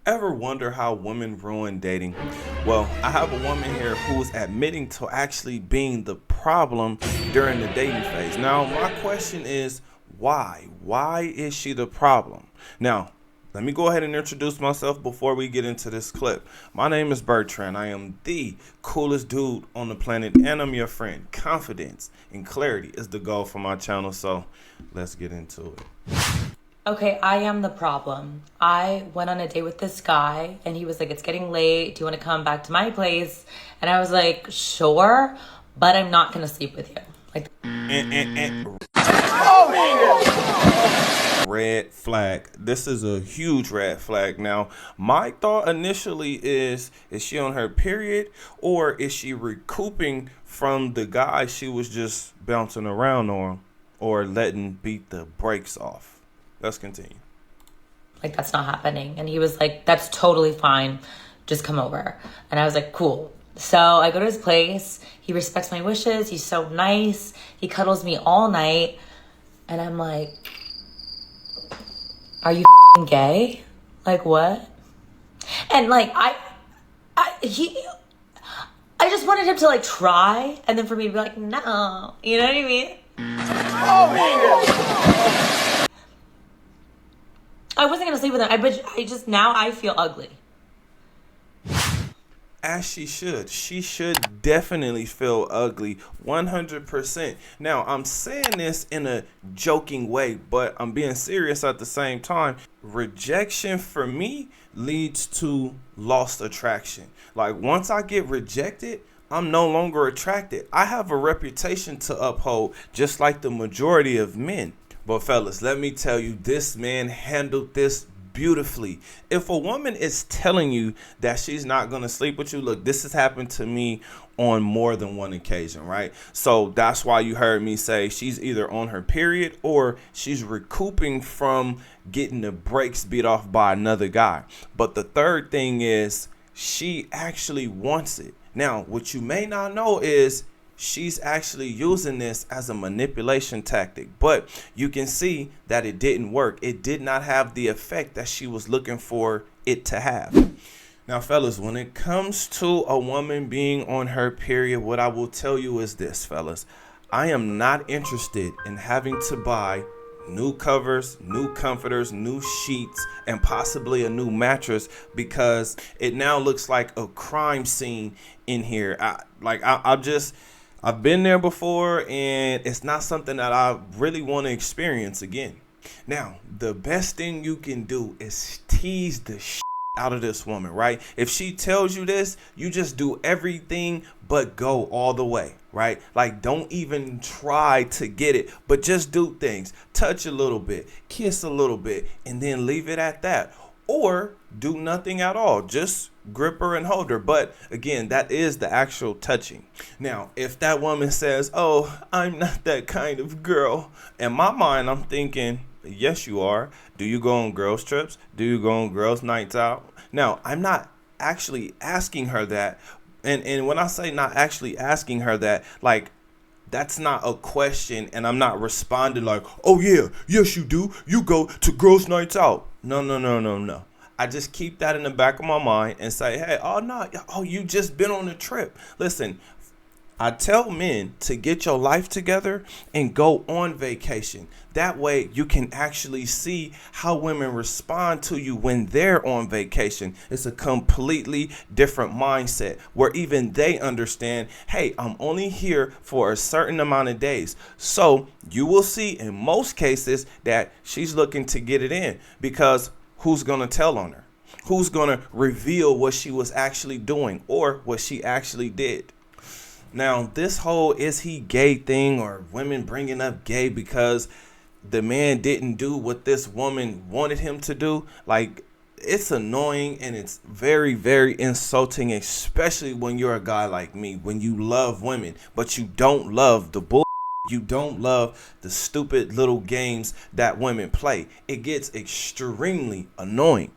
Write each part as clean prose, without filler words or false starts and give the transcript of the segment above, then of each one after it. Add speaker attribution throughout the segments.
Speaker 1: Ever wonder how women ruin dating? Well, I have a woman here who's admitting to actually being the problem during the dating phase. Now, my question is why? Why is she the problem? Now, let me go ahead and introduce myself before we get into this clip. My name is Bertrand. I am the coolest dude on the planet, and I'm your friend. Confidence and clarity is the goal for my channel, so let's get into it.
Speaker 2: Okay, I am the problem. I went on a date with this guy and he was like, it's getting late. Do you want to come back to my place? And I was like, sure, but I'm not going to sleep with you. Like,
Speaker 1: Red flag. This is a huge red flag. Now, my thought initially is she on her period, or is she recouping from the guy she was just bouncing around on, or letting beat the brakes off? Let's continue.
Speaker 2: like that's not happening. And he was like, that's totally fine. Just come over. And I was like, cool. So I go to his place. He respects my wishes. He's so nice. He cuddles me all night. And I'm like, are you gay? Like what? And like, I just wanted him to like try. And then for me to be like, no, you know what I mean? I wasn't going to sleep with him. Now I feel ugly.
Speaker 1: As she should. She should definitely feel ugly, 100%. Now, I'm saying this in a joking way, but I'm being serious at the same time. Rejection for me leads to lost attraction. Like, once I get rejected, I'm no longer attracted. I have a reputation to uphold, just like the majority of men. But fellas, let me tell you, this man handled this beautifully. If a woman is telling you that she's not going to sleep with you, look, this has happened to me on more than one occasion, right? So that's why you heard me say she's either on her period or she's recouping from getting the brakes beat off by another guy. But the third thing is she actually wants it. Now, what you may not know is she's actually using this as a manipulation tactic, but you can see that it didn't work. It did not have the effect that she was looking for it to have. Now, fellas, when it comes to a woman being on her period, what I will tell you is this, fellas. I am not interested in having to buy new covers, new comforters, new sheets, and possibly a new mattress because it now looks like a crime scene in here. I've been there before, and it's not something that I really want to experience again. Now, the best thing you can do is tease the out of this woman, right? If she tells you this, you just do everything but go all the way, right? Like, don't even try to get it, but just do things. Touch a little bit, kiss a little bit, and then leave it at that. Or do nothing at all. Just grip her and hold her. But again, that is the actual touching. Now, if that woman says, oh, I'm not that kind of girl, in my mind, I'm thinking, yes, you are. Do you go on girls' trips? Do you go on girls' nights out? Now, I'm not actually asking her that. And when I say not actually asking her that, like, that's not a question, and I'm not responding like, oh yeah, yes you do. You go to girls' nights out. No. I just keep that in the back of my mind and say, hey, oh no, oh, you just been on a trip. Listen, I tell men to get your life together and go on vacation. That way you can actually see how women respond to you when they're on vacation. It's a completely different mindset where even they understand, hey, I'm only here for a certain amount of days. So you will see in most cases that she's looking to get it in, because who's going to tell on her? Who's going to reveal what she was actually doing or what she actually did? Now, this whole is he gay thing, or women bringing up gay because the man didn't do what this woman wanted him to do, like, it's annoying and it's very, very insulting, especially when you're a guy like me, when you love women, but you don't love the bull. You don't love the stupid little games that women play. It gets extremely annoying.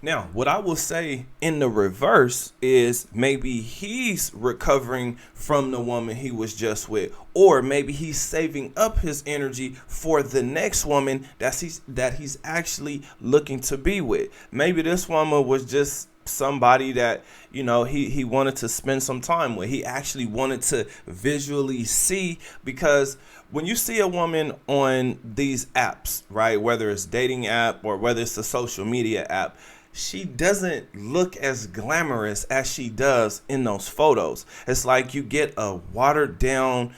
Speaker 1: Now, what I will say in the reverse is maybe he's recovering from the woman he was just with, or maybe he's saving up his energy for the next woman that he's actually looking to be with. Maybe this woman was just somebody that he wanted to spend some time with. He actually wanted to visually see, because when you see a woman on these apps, right, whether it's dating app or whether it's a social media app, she doesn't look as glamorous as she does in those photos. It's like you get a watered down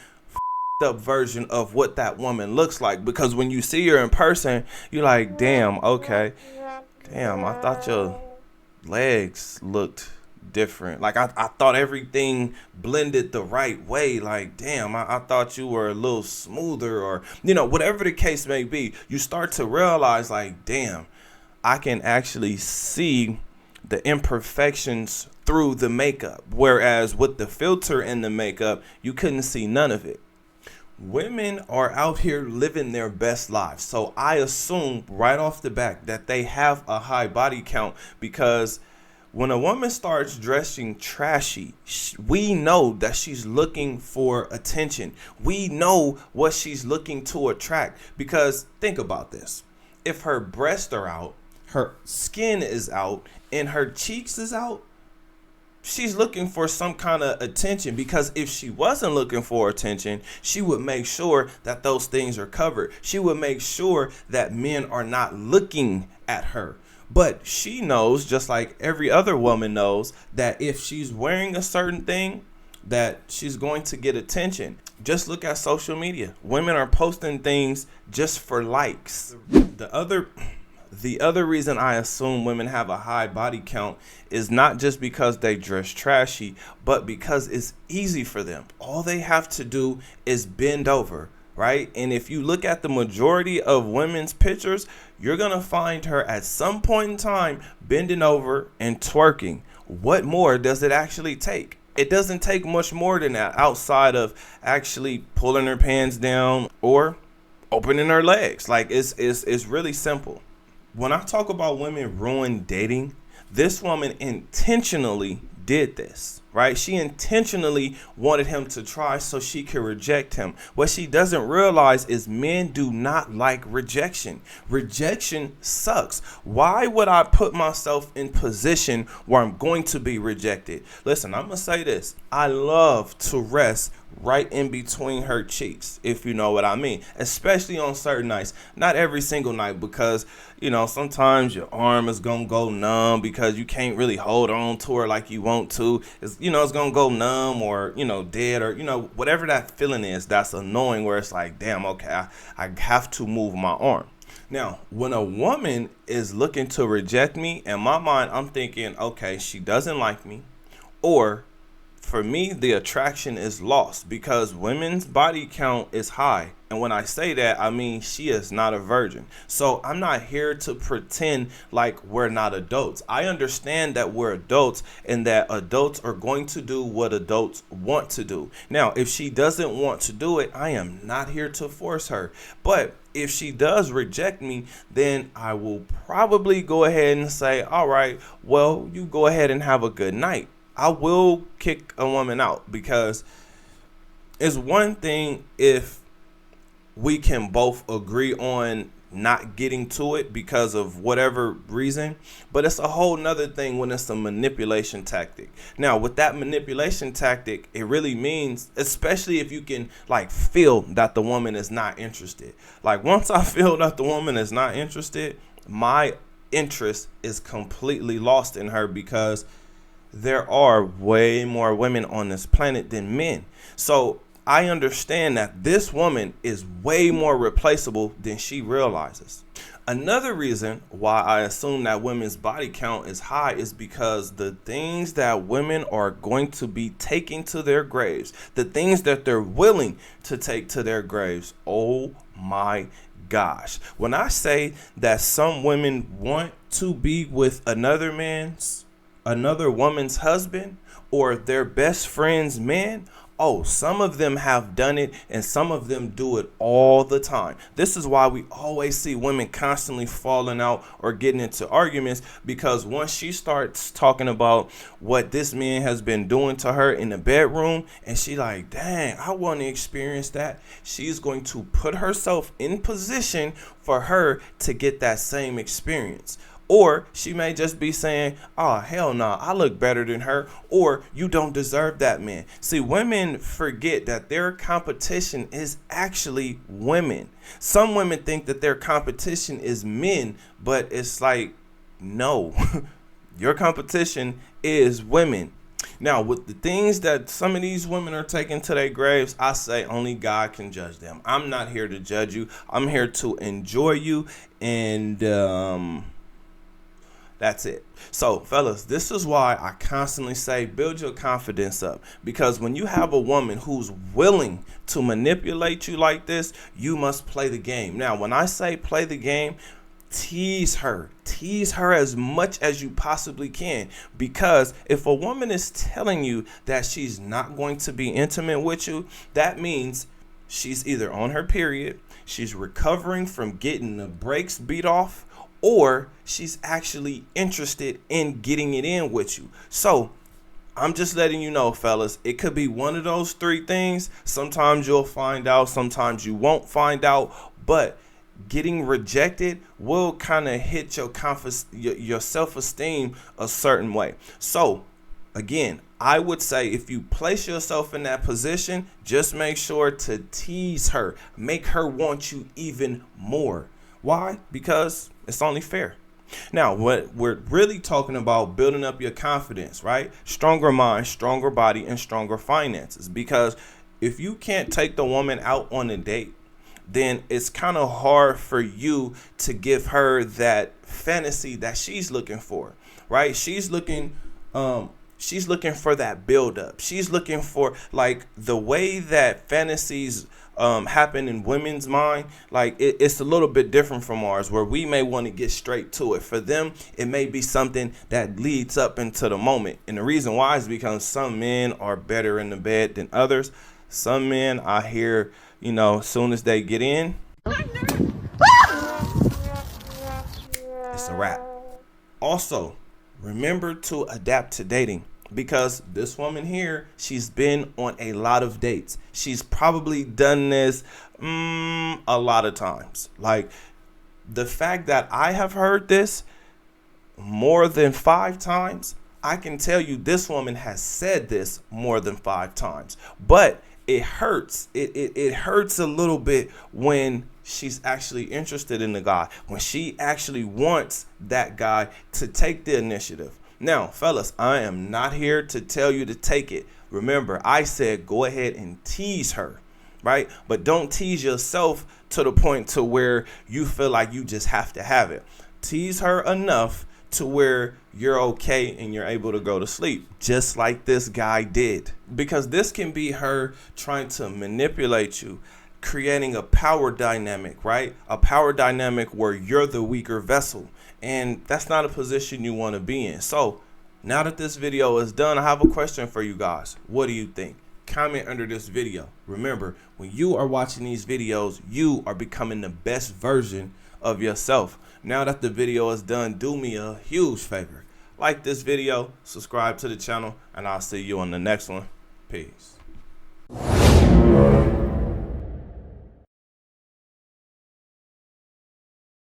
Speaker 1: up version of what that woman looks like, because when you see her in person, you're like, damn, okay, damn, I thought your legs looked different. Like I thought everything blended the right way. Like, damn, I thought you were a little smoother, or whatever the case may be. You start to realize, like, damn, I can actually see the imperfections through the makeup, whereas with the filter and the makeup, you couldn't see none of it. Women are out here living their best lives, so I assume right off the bat that they have a high body count, because when a woman starts dressing trashy, we know that she's looking for attention. We know what she's looking to attract, because think about this. If her breasts are out, her skin is out, and her cheeks is out, she's looking for some kind of attention, because if she wasn't looking for attention, she would make sure that those things are covered. She would make sure that men are not looking at her. But she knows, just like every other woman knows, that if she's wearing a certain thing, that she's going to get attention. Just look at social media. Women are posting things just for likes. The other reason I assume women have a high body count is not just because they dress trashy, but because it's easy for them. All they have to do is bend over, right? And if you look at the majority of women's pictures, you're going to find her at some point in time bending over and twerking. What more does it actually take? It doesn't take much more than that, outside of actually pulling her pants down or opening her legs. Like, it's really simple. When I talk about women ruin dating, this woman intentionally did this, right? She intentionally wanted him to try so she could reject him. What she doesn't realize is men do not like rejection. Rejection sucks. Why would I put myself in position where I'm going to be rejected? Listen, I'm going to say this. I love to rest right in between her cheeks, if you know what I mean, especially on certain nights. Not every single night, because sometimes your arm is gonna go numb because you can't really hold on to her like you want to. It's gonna go numb, or dead, or whatever that feeling is that's annoying, where it's like, damn, okay, I have to move my arm. Now, when a woman is looking to reject me, in my mind, I'm thinking, okay, she doesn't like me, or for me, the attraction is lost, because women's body count is high. And when I say that, I mean she is not a virgin. So I'm not here to pretend like we're not adults. I understand that we're adults, and that adults are going to do what adults want to do. Now, if she doesn't want to do it, I am not here to force her. But if she does reject me, then I will probably go ahead and say, all right, well, you go ahead and have a good night. I will kick a woman out, because it's one thing if we can both agree on not getting to it because of whatever reason, but it's a whole nother thing when it's a manipulation tactic. Now, with that manipulation tactic, it really means, especially if you can feel that the woman is not interested. Like, once I feel that the woman is not interested, my interest is completely lost in her, because there are way more women on this planet than men. So I understand that this woman is way more replaceable than she realizes. Another reason why I assume that women's body count is high is because the things that women are going to be taking to their graves, the things that they're willing to take to their graves, oh my gosh. When I say that some women want to be with another woman's husband, or their best friend's man, Oh, some of them have done it and some of them do it all the time. This is why we always see women constantly falling out or getting into arguments, because once she starts talking about what this man has been doing to her in the bedroom and she like, dang, I want to experience that, she's going to put herself in position for her to get that same experience. Or she may just be saying, oh, hell no, I look better than her, or you don't deserve that man. See, women forget that their competition is actually women. Some women think that their competition is men, but it's like, no, your competition is women. Now, with the things that some of these women are taking to their graves, I say only God can judge them. I'm not here to judge you. I'm here to enjoy you, and that's it. So, fellas, this is why I constantly say build your confidence up. Because when you have a woman who's willing to manipulate you like this, you must play the game. Now, when I say play the game, tease her as much as you possibly can. Because if a woman is telling you that she's not going to be intimate with you, that means she's either on her period, she's recovering from getting the brakes beat off, or she's actually interested in getting it in with you. So I'm just letting you know, fellas, it could be one of those three things. Sometimes you'll find out, sometimes you won't find out, but getting rejected will kind of hit your self-esteem a certain way. So again, I would say if you place yourself in that position, just make sure to tease her, make her want you even more. Why? Because it's only fair. Now, what we're really talking about, building up your confidence, right? Stronger mind, stronger body, and stronger finances. Because if you can't take the woman out on a date, then it's kind of hard for you to give her that fantasy that she's looking for, right? She's looking for that build up. She's looking for, like, the way that fantasies happen in women's mind, like it's a little bit different from ours, where we may want to get straight to it. For them, it may be something that leads up into the moment. And the reason why is because some men are better in the bed than others. Some men, I hear, as soon as they get in, it's a wrap. Also, remember to adapt to dating. Because this woman here, she's been on a lot of dates. She's probably done this a lot of times. Like, the fact that I have heard this more than 5 times, I can tell you this woman has said this more than 5 times. But it hurts. It hurts a little bit when she's actually interested in the guy, when she actually wants that guy to take the initiative. Now, fellas, I am not here to tell you to take it. Remember, I said go ahead and tease her, right? But don't tease yourself to the point to where you feel like you just have to have it. Tease her enough to where you're okay and you're able to go to sleep, just like this guy did. Because this can be her trying to manipulate you, creating a power dynamic, right? A power dynamic where you're the weaker vessel. And that's not a position you want to be in. So now that this video is done, I have a question for you guys. What do you think? Comment under this video. Remember, when you are watching these videos, you are becoming the best version of yourself. Now that the video is done, do me a huge favor. Like this video, subscribe to the channel, and I'll see you on the next one. Peace.